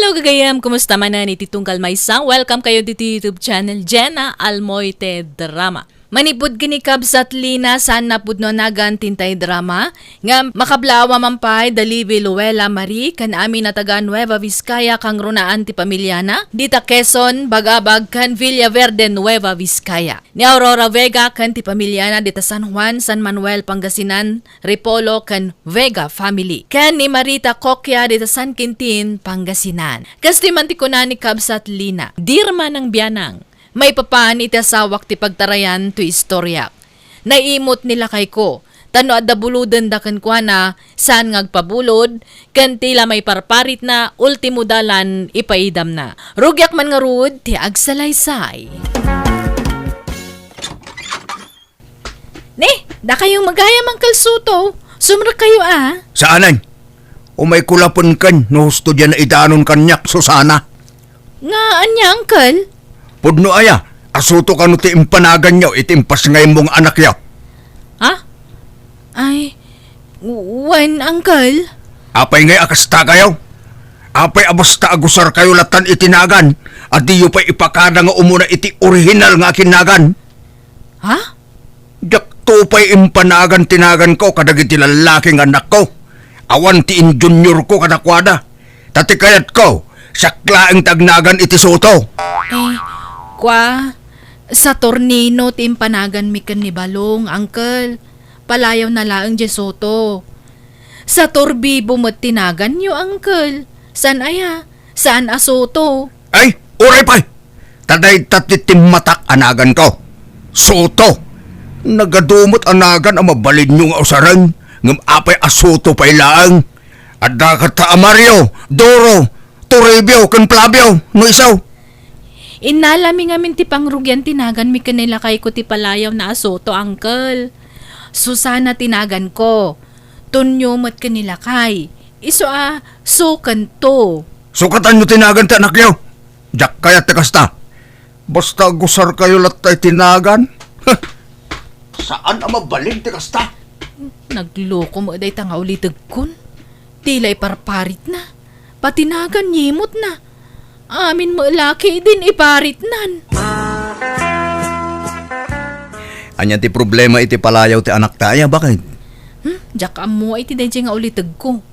Hello gagayam, kumusta man na ni Titungkal Maysang? Welcome kayo dito YouTube channel Jenna Almoite Drama. Manipod kini kabsat lina saan napud no nagan tintay drama nga makablawa mampay dali Viluela Marie kan amin na taga Nueva Vizcaya kang runaan ti pamilyana dita Quezon Bagabag kan Villaverde Nueva Vizcaya. Ni Aurora Vega kan ti pamilyana dita San Juan San Manuel Pangasinan Ripolo kan Vega family. Kan ni Marita Coquia dita San Quintin Pangasinan. Kasti man ti kunani kabsat lina dirma ng biyanang. May papaan iti asawak ti pagtarayan to istoryak. Naimot nila kay ko. Tano adda buludan da kan kwa na saan ngagpabulod, kan tila may parparit na ultimo dalan ipaidam na. Rugyak man nga rud ti agsalaysay. Da kayong magayam ang kalsuto. Sumra kayo Saanan? Umay kulapon kan, no husto dyan na idanon kanyak, Susana. Nga anya, uncle? Pudno aya, asuto ka no ti impanagan yaw, itimpas ngay mong anak yaw. Ha? Ay, when, uncle? Apay ngay akasta kayo. Apay abasta agusar kayo latan itinagan, at diyo pa ipakada nga umuna iti original nga kinagan. Ha? Jakto pa'y impanagan tinagan ko kadag iti lalaking anak ko. Awan ti in junior ko kadakwada. Tati kayat ko, saklaang tagnagan iti soto. Kwa, sa tornino timpanagan mi kan ni Balong, uncle. Palayaw na laang Jesoto. Sa torbi bumot tinagan nyo, uncle. San aya? Saan asoto? Ay, uray pa'y! Taday tatitim matak anagan ko. Soto! Nagadumot anagan ang mabalin nyo nga usaran. Ngam apay asoto pa'y laang. Adda kata Mario, Doro, Toribio, kan Flavio, no isaw. Inalami nga min ti pangrugyan tinagan mi kanila kay ko ti palayaw na asoto, uncle. Susana tinagan ko. Tunyo mat kanila kay. Iso sukan to. Sukatan nyo tinagan ti anak nyo. Jak kaya tekasta. Basta gusar kayo latay tinagan. Saan ang mabalin tekasta? Nagloko mo day tanga ulitag kun. Tila'y parparit na. Patinagan yimot na. Amin mo laki din iparit nan. Anya ti problema iti palayaw ti anak taya, bakit? Jak amo iti day nga ulitag ko.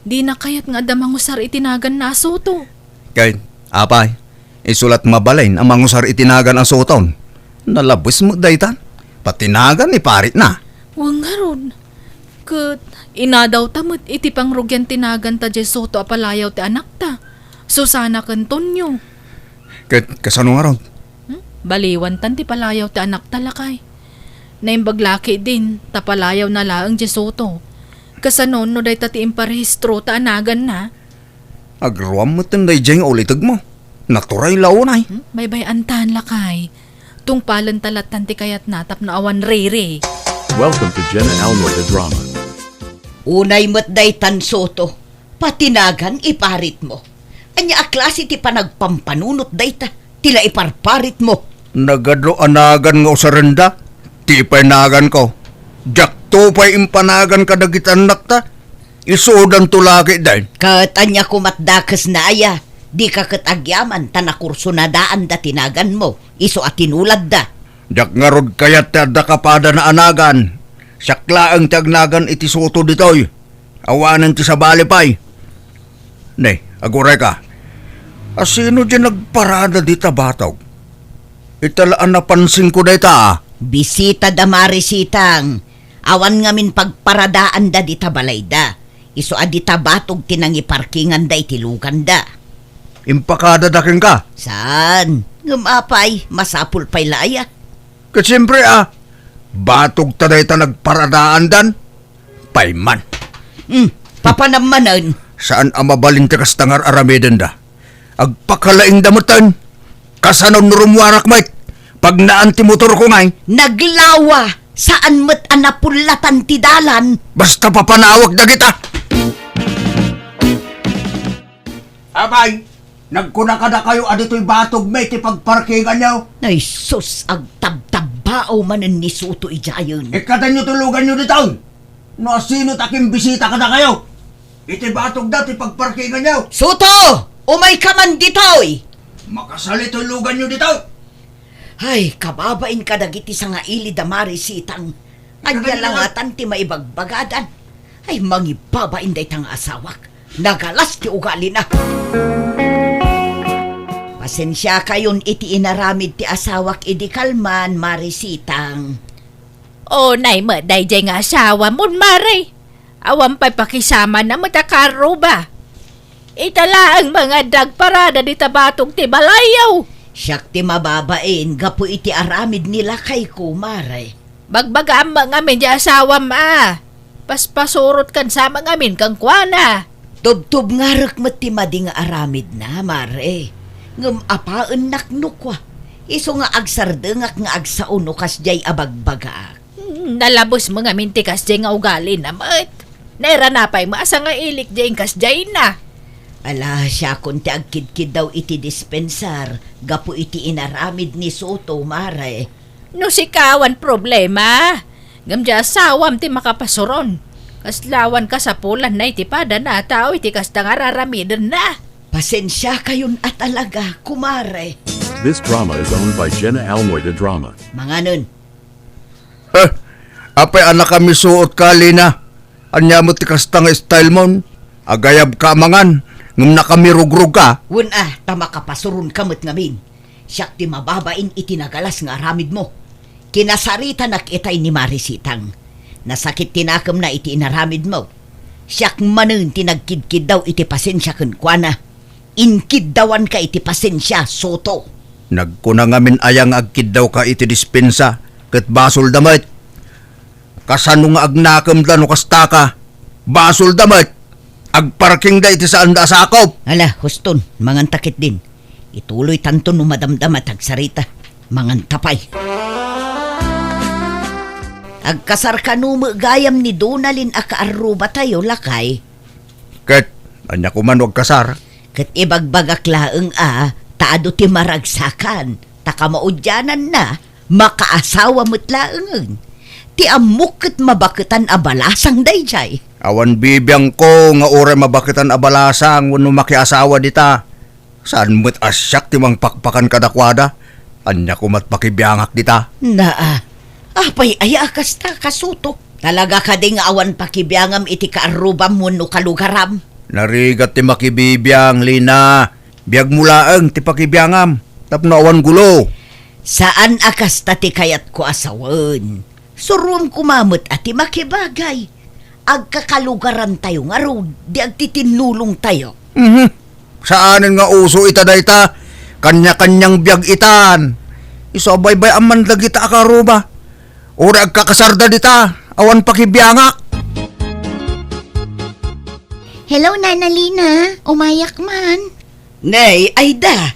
Di na kayat nga damangusar itinagan na asoto. Kahit, apay, isulat mabalain ang mangusar itinagan ang soton. Nalabos mo daytan. Patinagan ni parit na. Wang nga ron. Kat, inadaw tamot iti pangrugyan tinagan ta Jesoto apalayaw ti anak ta. Susana Cantonio. Kasano nga ron? Baliwan tan ti palayaw ti anak talakay. Naimbaglaki din, tapalayaw na laang Jesoto. Kasanon no day tati imparehistro ta anagan na. Agruam mo tinday dyan ulitag mo. Naturay launay. Bay antan lakay. Tungpalan talatan ti kayat natap na awan rere. Welcome to Jenna Almoite Drama. Unay mo't day tansoto. Patinagan iparit mo. Anya aklase ti panagpampanunot dayta, tila iparparit mo. Nagadlo anagan nga usarenda, ti panagan ko. Jakto pa'y impanagan kadagitan nakta, isudan tulaki din. Kat anya kumatdakas na aya, di ka katagyaman tanakurso na daan da tinagan mo, iso at tinulad da. Jak nga rod kayat da kapada na anagan, sakla ang tagnagan iti soto ditoy, awanan ti sa balipay. Ne, aguray ka. Asino dyan nagparada dita batog? Italaan napansin ko dita Bisita da marisitang, awan ngamin pagparadaan da dita balayda. Iso adita batog tinangiparkingan da itilugan da. Impakada daking ka. Saan? Ngumapay, masapul pa'y laya. Kasi siyempre batog ta dita nagparadaan dan. Payman. Papanamanan. Saan ang mabalin ka kastangar arameden da? Agpakalaing damutan. Kasanon rumwarak mait. Pag naanti motor ko ngay. Naglawa! Saan mo't anapulatan ti dalan? Basta papanawag na kita. Abay, nagkunakada kayo adito'y batog may tipagparkingan nyo. Ay sus, agtabtabao manen ni Soto ijayon. Ikata nyo tulugan nyo dito. No sino taking bisita kada kayo. Iti batog dati pagparkingan nyo. Soto! Umay ka man ditoy! Makasalitulogan nyo dito! Ay, kababain ka dagiti sa nga ili damari sitang. Anya langatan ti maibagbagadan. Ay, mangibabain day tang asawak. Nagalas ti ugali na. Pasensya kayon iti inaramid ti asawak idi kalman, Marisitang. O nay mo, dayjay nga asawa mo, Mare. Awan pa'y pakisama na matakaro ba? Itala ang mga dagparada di tabatong ti balayaw. Siyak ti mababain, gapu iti aramid nila kay kumare. Bagbaga ang mga amin di asawa ma. Paspasurot kan sa mga amin kang kwana. Tubtub nga rukmat ti madi nga aramid na, Mare. Ngam apaan naknukwa. Iso nga agsardengak nga agsauno kas jay abagbagaak. Nalabos mga mintikas jay nga ugali namat. Naira na pa'y maasa nga ilik jay kas jay na. Ala siya kung ti agkidkid daw iti dispensar, gapu iti inaramid ni Soto, Mare. No sikawan problema. Gamja asawam ti makapasuron. Kaslawan ka sa pulan na itipada na tao iti kas tangararamidan na. Pasensya kayon at alaga, kumare. This drama is owned by Jenna Almoy the Drama. Mga nun, Apay anak kami suot ka, Lina. Anya mo ti kastang style mon. Agayab ka mangan. Ngum na kami rugrug ka. wun tama kapasurun kamot ngamin. Siyak ti mababain itinagalas nga aramid mo. Kinasarita nakitay ni Marisitang. Nasakit tinakam na iti inaramid mo. Siyak manun tinagkidkid daw iti pasensya kunkwana. Inkid dawan ka iti pasensya, Soto. Nagkuna ngamin ayang agkid daw ka iti dispensa. Kat basol damat. Kasano nga agnakam da no kastaka. Basol damat. Agparking da iti saan da sakop. Ala, huston, mangan takit din. Ituloy tanto no madamdam at agsarita. Mangan tapay. Agkasar ka no gayam ni Donalyn akaaruba tayo lakay. Kat, anya kuman wag kasar. Kat ibagbagak laeng taado ti maragsakan. Takamaudyanan na, makaasawa mo't laeng. Ti amok ket mabaketan abalasang dayjay. Awan bibiyang ko nga ore mabakitan abalasang wano makiasawa dita. Saan mo't asyak ti mang pakpakan kadakwada? Anya kumat pakibiyangak dita. Apay aya kasta kasuto. Talaga ka ding awan pakibiyangam iti kaarubam mo no kalugaram. Narigat ti makibibiyang, Lina. Biyag mulaang ti pakibiyangam. Tapno awan gulo. Saan akasta ti kayat ko asawan? Surum kumamot at ti makibagay. Agkakalugaran tayo nga ro, di agtitinulong tayo. Saanin nga uso ita dayta? Kanya-kanyang biyag itan. Isabaybay aman dagita akaruba. Ura agkakasarda dita. Awan pakibiyangak. Hello, Nana Lina. Umayak man. Nay, ay da.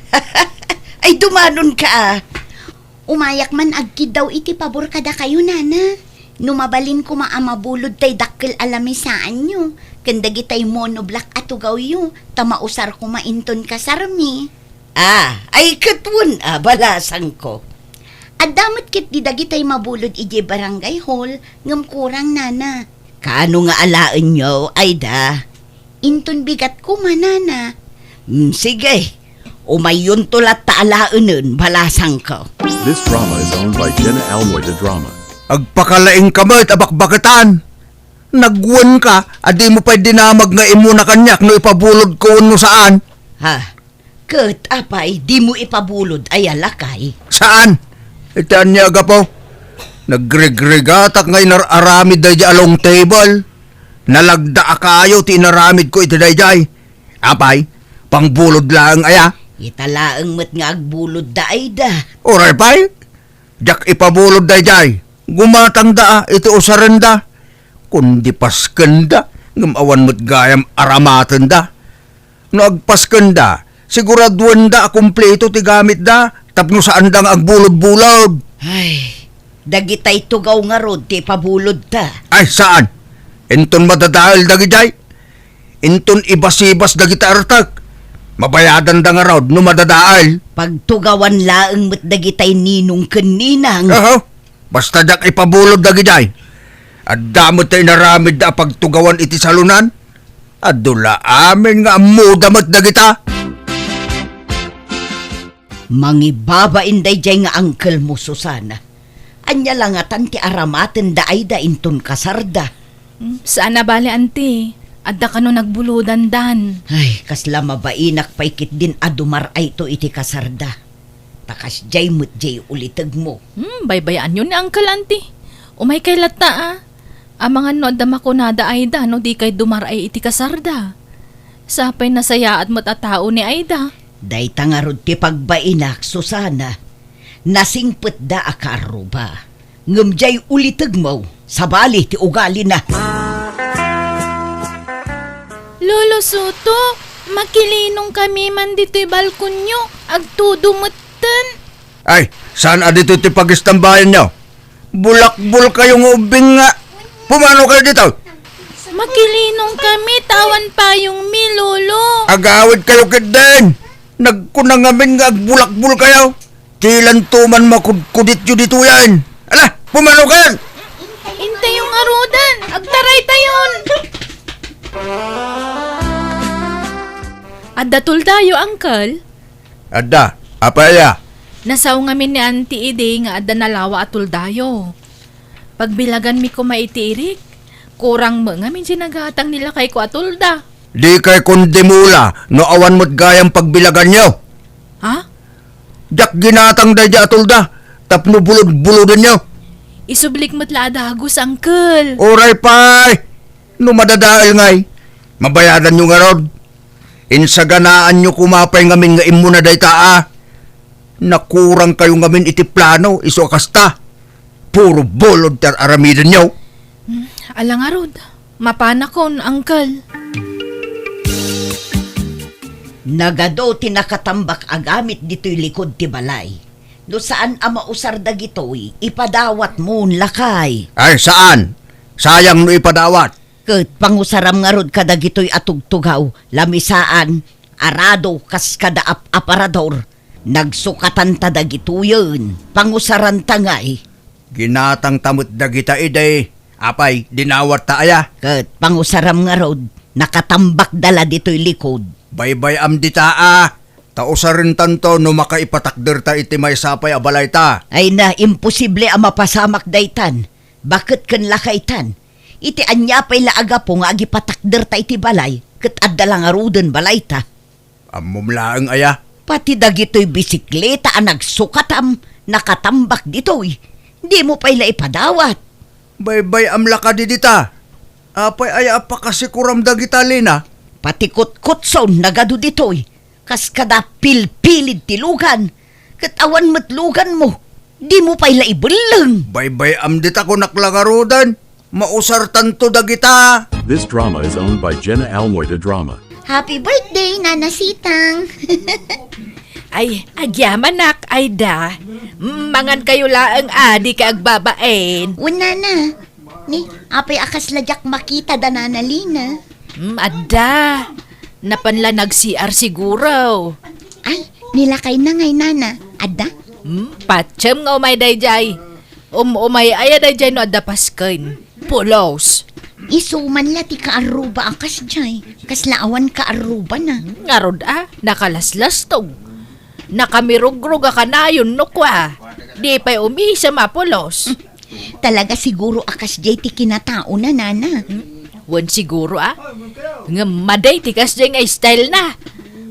Ay dumanon ka. Umayak man agkid daw iti pabor kada kayo, Nana. Numabalin ko maamabulod tay dakkel alamisaan nyo. Kandagi tay monoblak at ugaw yu. Tamausar ko mainton kasarmi. Ay katwon balasang ko. At damot kit di dagi tay mabulod iji barangay hall. Ngam kurang, Nana. Kaano nga alaan nyo, ay da? Inton bigat ko manana. Sige, umayon tulat taalaanan, balasang ko. This drama is owned by Jenna Almoy the Drama. Agpakalaing kamot abakbakatan. Nagwan ka, adi mo pa'y dinamag nga imo na kanyak no ipabulod ko no saan. Kat apay, di mo ipabulod ay alakay. Saan? Itaan niya aga po. Nagregregatak nga inararamid day along table. Nalagda kayo ti inaramid ko iti day. Apay, pangbulod lang aya. Italaang mat nga agbulod da ay da. Oray pay, jak ipabulod day. Gumatang da iti usarenda. Kundi paskenda, ngamawan mo't gayam aramatan da. No agpaskenda, siguraduan da kumpleto ti gamit da. Tapno saan dang agbulod-bulod. Ay, dagitay tugaw nga rod ti pabulod ta. Ay, saan? Inton madadahal dagijay. Inton ibas-ibas dagita artak. Mabayadan da nga raw no madadahal. Pagtugawan laeng mat dagitay ninong kaninang. Basta dak ipabulod dagijay. At damot tayo naramid da pagtugawan iti salunan. Adula amin nga amuda mat dagita. Mangibaba inday jay nga angkel mo, Susana. Anya lang nga tanti aramaten da ay da intun kasarda. Saan na bali, auntie? Adda ka no nagbuludan dan. Ay, kasla mabainak paikit din adumar ay to iti kasarda. Takas jay mo't jay ulitag mo. Baybayaan yun ni Uncle Auntie. Umay kay lata ah. Ang mga no adda makunada Aida no di kay dumar ay iti kasarda. Sapay nasaya at matatao ni Aida. Day tangarod ti pagbainak, Susana. Nasingpet da akaro ba? Ngem jay ulitag mo. Sabali ti ugali na. Lolo Soto, makilinong kami man dito'y balkonyo. Agtudumutan. Ay, saan adito ti pagistambayan nyo? Bulakbul kayong ubing nga. Pumano kayo dito? Makilinong kami, tawan pa yung mi, Lolo. Agawid kayo kit din. Nagkunangamin nga agbulakbul kayo. Tilan tuman makudkudit yun dito yan. Ala, pumano kayo? Hintay yung arudan. Agtaray tayon. Adda tuldayo, Uncle. Ada, apa ya? Nasaw ngamin ni Auntie Ide nga adda nalawa at tuldayo. Pagbilagan mi ko maitiirik, kurang mo ngamin sinagatang nila kay ko atulda. Di kay kundimula, no awan mo't gayang pagbilagan nyo. Ha? Jak ginatang day atulda, tapno bulod-bulodin nyo. Isublik mo't laadagos, Uncle. Oray pay, no madadaal ngay, mabayadan nyo nga rod. Insaganaan nyo kumapay ngamin nga imuna day taa. Nakurang kayo ngamin iti plano, iso kasta. Puro bolod tar aramidan nyo. Alang arod, mapanakon, Uncle. Nagado ti nakatambak agamit dito'y likod ti balay. No saan ama usar dagitoy, ipadawat mo lakay. Ay, saan? Sayang no ipadawat. Ket pangusaram nga rod kada gitoy atugtugaw, lamisaan, arado kas kada aparador. Nagsukatan ta dagitoyon, pangusaran ta nga eh. Ginatang tamot dagita iday, apay, dinawat ta aya. Ket pangusaram nga rod, nakatambak dala dito'y likod. Baybay am di taa. Tausarin tanto no makaipatakder ta iti may sapay abalay ta. Ay na, imposible ang mapasamak daytan. Bakit kan lakaytan? Iti anya pa'y laaga po nga agipatakder ta iti balay, ket adda lang aruden balay ta. Amumlaang aya. Pati dagito'y bisikleta ang nagsukatam, nakatambak dito'y. Di mo pa'y laipadawat. Baybay am laka di dita. Apay aya pa kasi kuram dagita lina. Pati kutkutson nagado dito'y. Kas kada pilpilid tilugan. Ket awan matlugan mo. Di mo pa'y laibuleng. Baybay am dita ko naklagarudan. Mausar tanto dagita. This drama is owned by Jenna Almoida Drama. Happy birthday, Nana Sitang. Ay, agyaman nak, Aida. Mangan kayo laang adi ka agbabain. Una na. Ni, apay akas ladyak makita da Nana Lina. Adda. Napanla nag-CR siguro. Ay, nilakay na ngay Nana. Ada? Patsyam nga umay dayjay. Umay aya dayjay no adda pasken. Pulos. Isuman la ti kaaruba akas jay. Kaslaawan kaaruba na. Ngarod nakalaslas tog. Nakamirogrog ka na yun no kwa. Di pa'y umisa mapulos. Talaga siguro akas jay ti kinatao na Nana. Wan siguro nga maday tikas jay nga style na.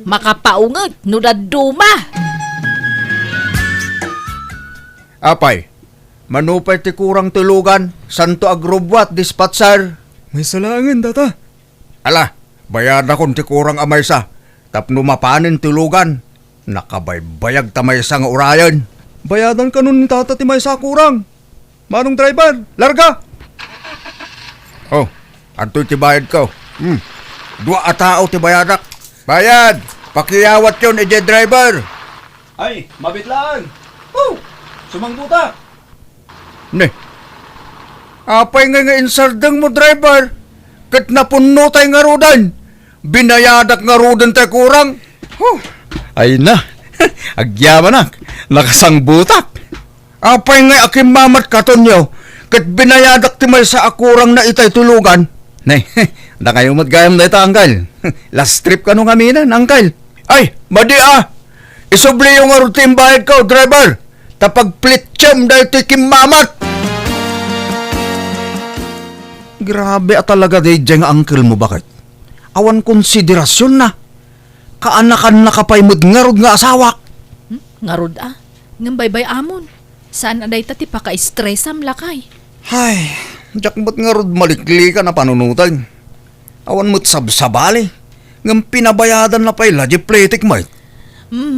Makapaungot no daduma. Apay, manupay ti kurang tulugan. Santo agrobwat dispatcher. May salangin, tata. Ala, bayad akong ti kurang amay sa. Tapno mapanin tulugan. Nakabaybayag tamay sa nga urayan. Bayadan ka nun ni tata ti may sakurang. Manong driver, larga! Oh, anto ti bayad ko. Dua a tao ti bayadak. Bayad! Pakiyawat yun, ije driver. Ay, mabitlaan! Oh, sumangbuta! Ne, apay nga insardang mo driver. Kat napuno tay nga rudan. Binayadak nga rudan tay kurang. Ay na, agyaman nak, nakasangbutak. Apay nga aking mamat katon nyo. Kat binayadak ti may sa akurang na itay tulugan. Nay, da kayo matgayam na ito, angkal. Last trip ka nung aminan, angkal. Ay, madi Isubli yung arutin bayad ko, driver. Tapag plitsam dahil ito'y kimamat. Grabe at talaga day dyan nga uncle mo, bakit? Awan konsiderasyon na. Kaanakan na kapaymod ngarod nga asawa. Ngarod ngam baybay amon. Saan aday tati paka-stress am lakay. Ay, jak ba't ngarod malikli ka na panunutan? Awan mo't sabsabali. Ngam pinabayadan na pa'y lajipletik, mate.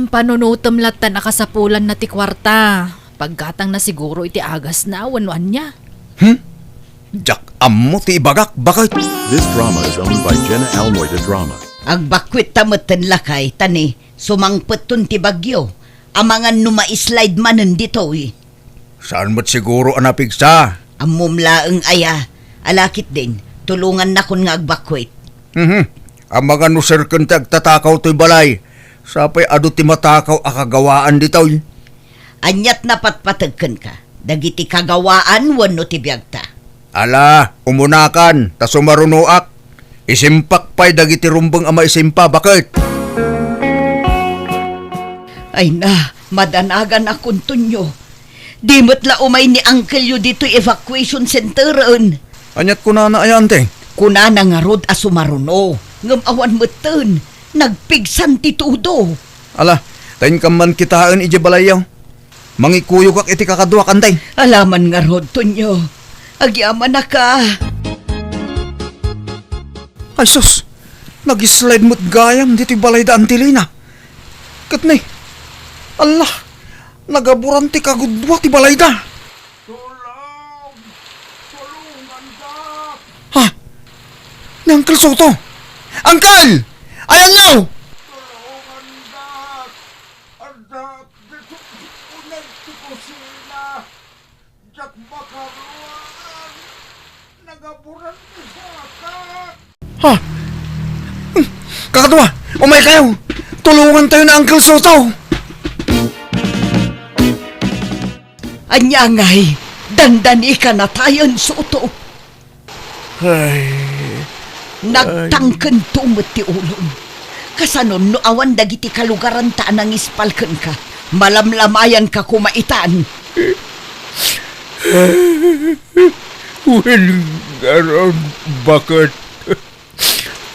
Panunutom latan akasapulan na ti kwarta. Pagkatang na siguro iti agas na wanwan niya. Jak ammo ti ibagak, bakit? This drama is owned by Jenna Almoida Drama. Agbakwit tamatan lakay, tani, sumangpetun ti bagyo. Amangan numaislide manen dito eh. Saan mo't siguro anapig sa? Amumlaeng aya, alakit din, tulungan na kun nga agbakwit. Ang mga nusir kentag tatakaw to'y balay. Sapay ado ti matakaw akagawaan ditoy. Anyat na patpatagkan ka, dagiti kagawaan wano ti biyagta. Ala, umunakan, ta sumarunuak. Isimpak pa'y dagiti rumbang ama isimpa, bakit? Ay na, madanagan akong tunyo. Di mo't la umay ni Uncle yu dito evacuation centeron. Anyat ko na ayante. Kuna na nga rod asumaruno, ngam awan meten, nagpigsan ti tudo. Ala, tayin ka man kitaan ije balayaw. Mangikuyo kak iti kakadwa kantay. Alaman nga rod tunyo, agyaman na ka. Ay sus, nag-slide mo't gayam dito balay da antilina. Katnay, Allah, nagaburan ti kagudwa ti balay da. Ha? Ni Uncle Soto! Uncle! Ayan nyo! Ha? Kakadwa, umay kayo! Tulungan tayo na Uncle Soto! Anyangay, dandani ka na tayon Soto. Ay... Nagtangken tumot ti ulong. Kasanon no awan dagiti kalugaran ta nang ispalken ka. Malamlamayan ka kumaitan. When garon bakit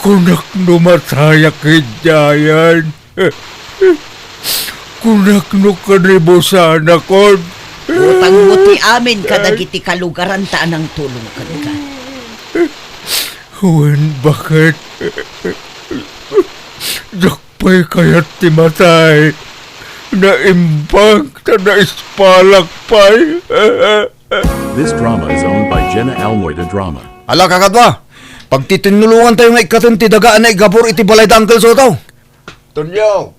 kunak numataya kidyayan kunak no kanibusan ako Utang mo ti amin kadagiti kalugaran ta nang tulong ka. when bakit dakpay kayat ti matay naimbang ta na ispalakpay. This drama is owned by Jenna Almoida Drama. Ala kakadwa, pag titinulungan tayo nga ikatun ti dagaan na igabor iti balay da Uncle Soto. Tunyo,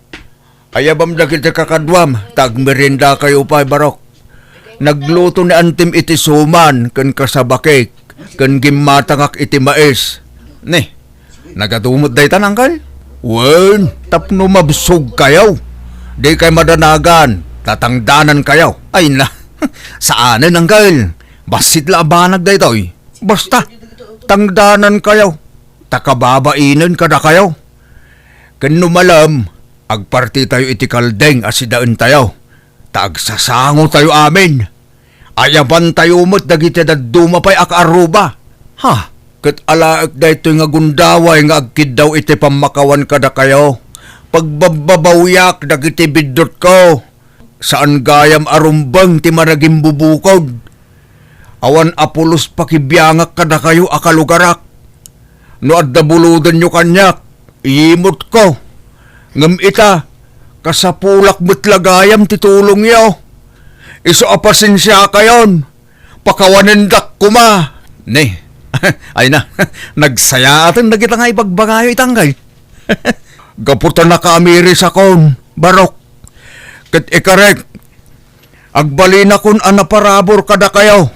ayabam dagiti kakadwam, tagmerinda kayo pa barok. Nagluto ni antim iti suman, kan kasabakik, kan gimatangak iti mais. Ne, nagadumot day tanangkal? Wen, tapno mabsog kayaw. Di kay madanagan, tatangdanan kayaw. Ay na, saanin angkal? Basit labanag day toy. Basta, tangdanan kayaw. Takababainan kada kayaw. Kano malam, agparti tayo iti kaldeng asidaan tayo. Tagsasango tayo amin. Ayaban tayo mo't dagiti daduma pa'y akaruba. Ha, kat alaak da ito nga gundaway nga agkid daw iti pamakawan kada kayo. Pagbabawyak dagiti bidot ko. Saan gayam arumbang ti maragim bubukod. Awan apulos pakibiyangak kada kayo akalugarak. No adda buludan nyo kanyak, iimot ko. Ngam ita, kasapulak mutlagayam titulong yaw. Iso apasensya kayon, pakawanendak kuma. Ne, ay na, nagsayatan na kita nga ibagbagayo itanggay. Gaputan na kaamiri sa kon, barok. Kat ikarek, agbalin akon anaparabor kada kayo.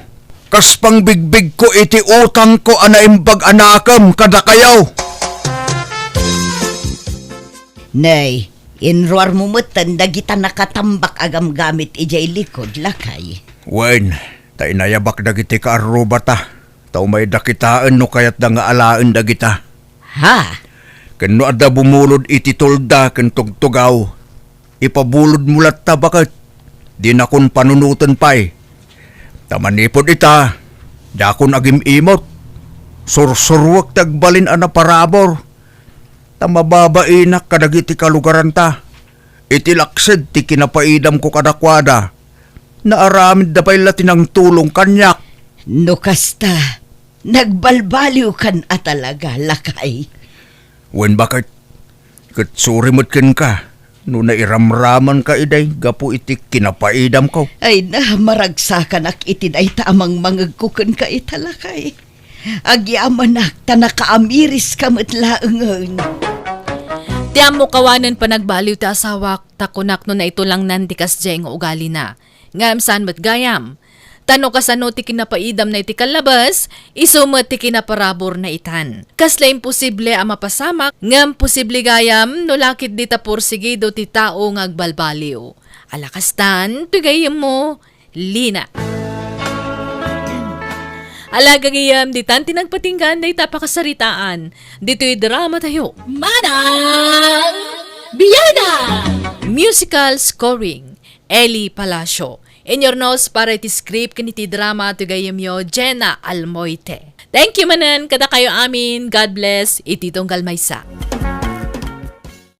Kaspang bigbig ko iti utang ko anaimbag anakam kada kayo. Nay, inruar mo mutan dagita nakatambak agam gamit ijay likod lakay. Wen, ta inayabak dagiti kaarubata. Tau may dakitaan no kayat da nga alaan dagita. Ha? Kano adda bumulod iti tolda ken tugtugaw. ipabulod mulat ta bakit. Di na kun panunutan pa'y. Tamanipod ita, dakon agim imot. Sursurwak tagbalin ana parabor. Tamababainak kadagiti kalugaran ta. Itilaksid ti kinapaidam ko kadakwada. Naaramid da pa'y latinang tulong kanyak. No kasta, nagbalbaliw kan talaga, lakay. Wen bakit? Kat surimot ken ka. No nairamraman ka iday, gapu iti kinapaidam ko. Ay na, maragsakan ak itinay tamang mangagkukan ka italakay. Agyaman ak, tanakaamiris kamot laengen. Tiyan mo kawanan pa nagbaliw ti asawak, takunak no na ito lang nandikas diyeng ugali na. Ngam saan mat gayam. Tano kasano ti kinapaidam na iti kalabas, isumat ti kinaparabor na itan. Kasla imposible ang mapasamak, ngam posible gayam no lakit di tapursigido ti tao ngagbalbaliw. Alakastan, tugayam mo, Lina. Alagang iyam, di tanti nagpatinggan na itapakasaritaan. Dito'y drama tayo. Manang Biyada! Musical scoring, Eli Palacio. In your nose para iti script kaniti drama tugayam yo, Jenna Almoite. Thank you manan, kada kayo amin. God bless, iti tunggal maysa.